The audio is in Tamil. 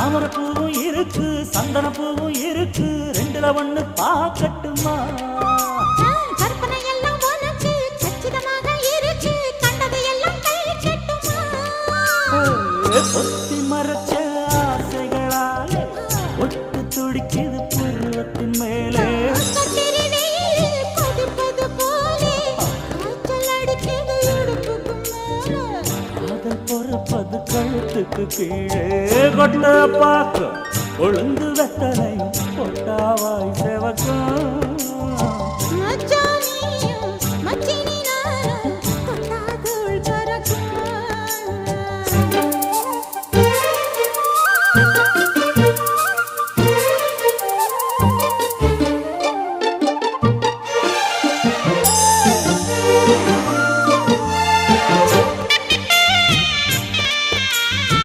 தாமரை பூவும் இருக்கு சந்தன பூவும் இருக்கு ரெண்டுல ஒண்ணு பாக்கட்டுமா கற்பனை எல்லாம் உனக்கு சச்சிதமாக இருக்கு கண்டது எல்லாம் கை கட்டுமா பொத்தி மறைச்ச ஆசைகளாலே ஒட்டு துடிக்குது புருவத்தின் மேலே கொதிப்பது போலே காய்ச்சல் அடிக்குது இடுப்புக்கு மேலே காதல் பொறப்பது கழுத்துக்கு கீழே கொட்ட பார்க்க ஒழுங்கு வெத்தனையும் கொட்டாவாய் செவக்கும்